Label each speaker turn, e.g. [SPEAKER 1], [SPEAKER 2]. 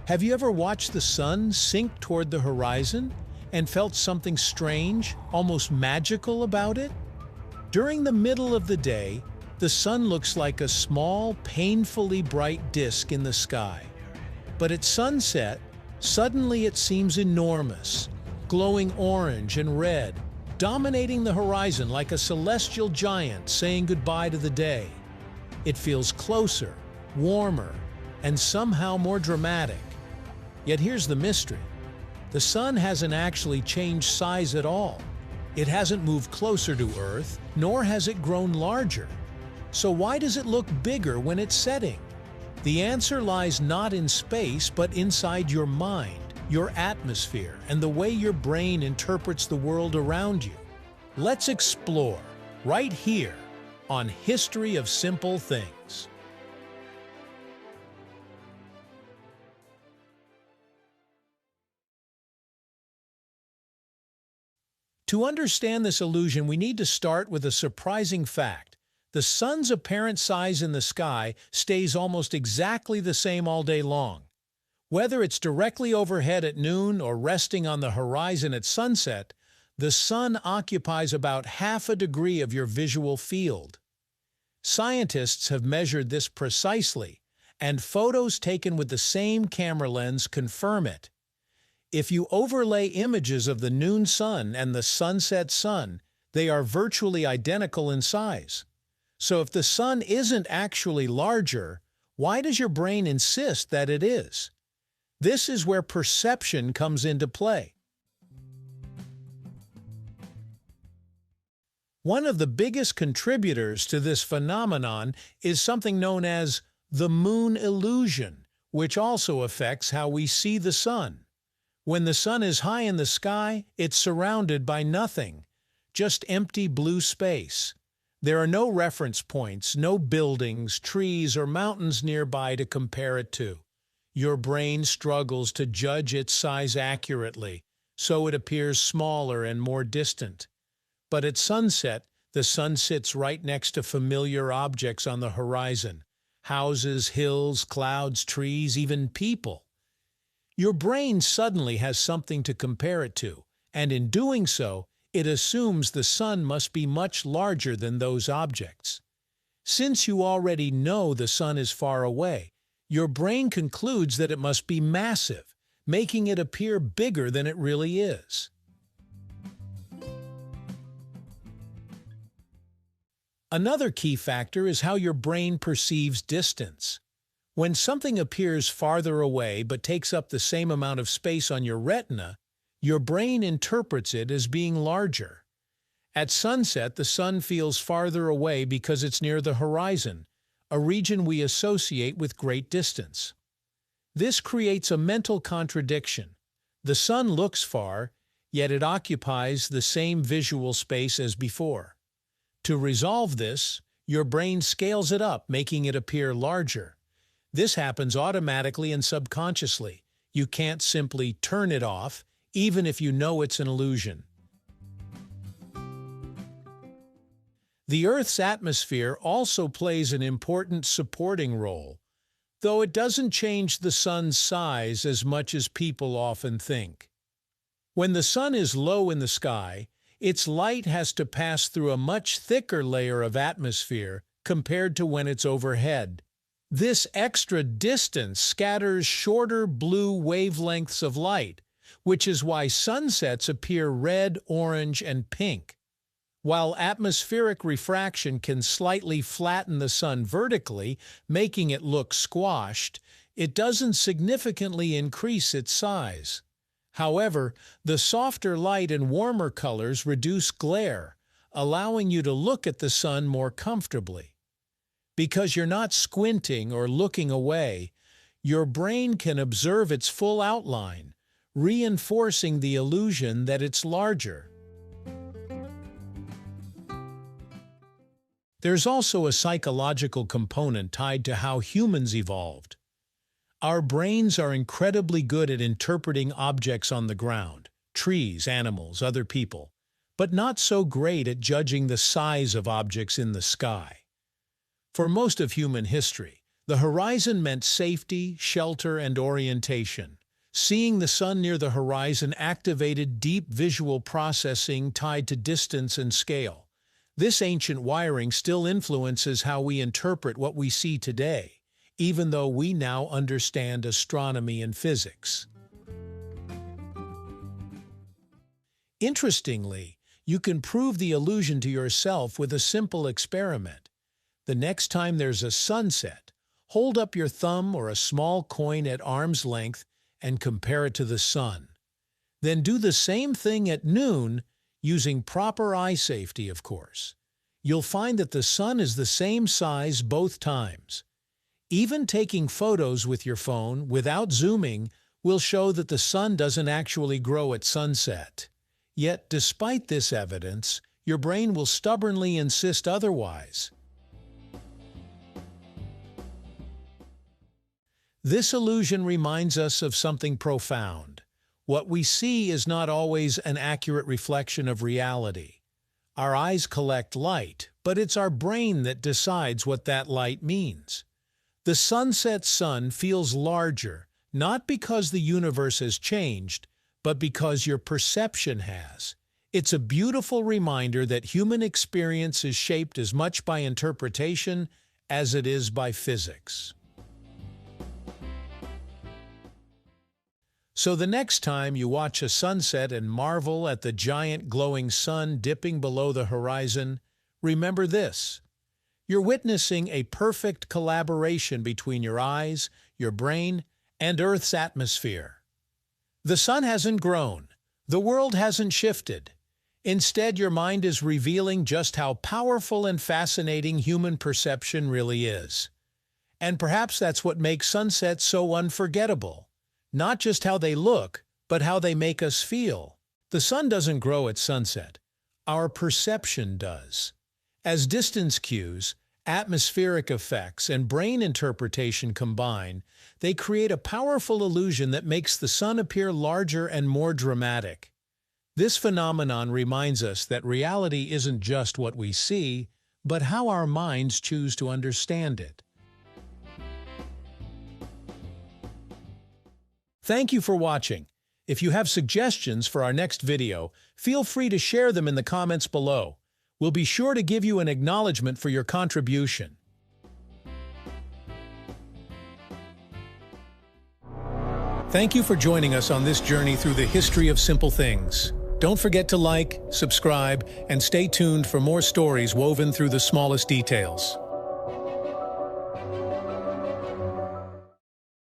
[SPEAKER 1] Have you ever watched the sun sink toward the horizon and felt something strange, almost magical about it? During the middle of the day, the sun looks like a small, painfully bright disk in the sky. But at sunset, suddenly it seems enormous, glowing orange and red, dominating the horizon like a celestial giant saying goodbye to the day. It feels closer, warmer, and somehow more dramatic. Yet here's the mystery. The sun hasn't actually changed size at all. It hasn't moved closer to Earth, nor has it grown larger. So why does it look bigger when it's setting? The answer lies not in space, but inside your mind, your atmosphere, and the way your brain interprets the world around you. Let's explore, right here, on History of Simple Things. To understand this illusion, we need to start with a surprising fact. The sun's apparent size in the sky stays almost exactly the same all day long. Whether it's directly overhead at noon or resting on the horizon at sunset, the sun occupies about half a degree of your visual field. Scientists have measured this precisely, and photos taken with the same camera lens confirm it. If you overlay images of the noon sun and the sunset sun, they are virtually identical in size. So if the sun isn't actually larger, why does your brain insist that it is? This is where perception comes into play. One of the biggest contributors to this phenomenon is something known as the moon illusion, which also affects how we see the sun. When the sun is high in the sky, it's surrounded by nothing, just empty blue space. There are no reference points, no buildings, trees, or mountains nearby to compare it to. Your brain struggles to judge its size accurately, so it appears smaller and more distant. But at sunset, the sun sits right next to familiar objects on the horizon: houses, hills, clouds, trees, even people. Your brain suddenly has something to compare it to, and in doing so, it assumes the sun must be much larger than those objects. Since you already know the sun is far away, your brain concludes that it must be massive, making it appear bigger than it really is. Another key factor is how your brain perceives distance. When something appears farther away but takes up the same amount of space on your retina, your brain interprets it as being larger. At sunset, the sun feels farther away because it's near the horizon, a region we associate with great distance. This creates a mental contradiction. The sun looks far, yet it occupies the same visual space as before. To resolve this, your brain scales it up, making it appear larger. This happens automatically and subconsciously. You can't simply turn it off, even if you know it's an illusion. The Earth's atmosphere also plays an important supporting role, though it doesn't change the sun's size as much as people often think. When the sun is low in the sky, its light has to pass through a much thicker layer of atmosphere compared to when it's overhead. This extra distance scatters shorter blue wavelengths of light, which is why sunsets appear red, orange, and pink. While atmospheric refraction can slightly flatten the sun vertically, making it look squashed, it doesn't significantly increase its size. However, the softer light and warmer colors reduce glare, allowing you to look at the sun more comfortably. Because you're not squinting or looking away, your brain can observe its full outline, reinforcing the illusion that it's larger. There's also a psychological component tied to how humans evolved. Our brains are incredibly good at interpreting objects on the ground, trees, animals, other people, but not so great at judging the size of objects in the sky. For most of human history, The horizon meant safety, shelter, and orientation. Seeing the sun near the horizon activated deep visual processing tied to distance and scale. This ancient wiring still influences how we interpret what we see today, even though we now understand astronomy and physics. Interestingly, you can prove the illusion to yourself with a simple experiment. The next time there's a sunset, hold up your thumb or a small coin at arm's length and compare it to the sun. Then do the same thing at noon, using proper eye safety, of course. You'll find that the sun is the same size both times. Even taking photos with your phone without zooming will show that the sun doesn't actually grow at sunset. Yet, despite this evidence, your brain will stubbornly insist otherwise. This illusion reminds us of something profound. What we see is not always an accurate reflection of reality. Our eyes collect light, but it's our brain that decides what that light means. The sunset sun feels larger, not because the universe has changed, but because your perception has. It's a beautiful reminder that human experience is shaped as much by interpretation as it is by physics. So the next time you watch a sunset and marvel at the giant glowing sun dipping below the horizon, remember this: you're witnessing a perfect collaboration between your eyes, your brain, and Earth's atmosphere. The sun hasn't grown. The world hasn't shifted. Instead, your mind is revealing just how powerful and fascinating human perception really is. And perhaps that's what makes sunsets so unforgettable. Not just how they look, but how they make us feel. The sun doesn't grow at sunset. Our perception does. As distance cues, atmospheric effects, and brain interpretation combine, they create a powerful illusion that makes the sun appear larger and more dramatic. This phenomenon reminds us that reality isn't just what we see, but how our minds choose to understand it. Thank you for watching. If you have suggestions for our next video, feel free to share them in the comments below. We'll be sure to give you an acknowledgement for your contribution. Thank you for joining us on this journey through the history of simple things. Don't forget to like, subscribe, and stay tuned for more stories woven through the smallest details.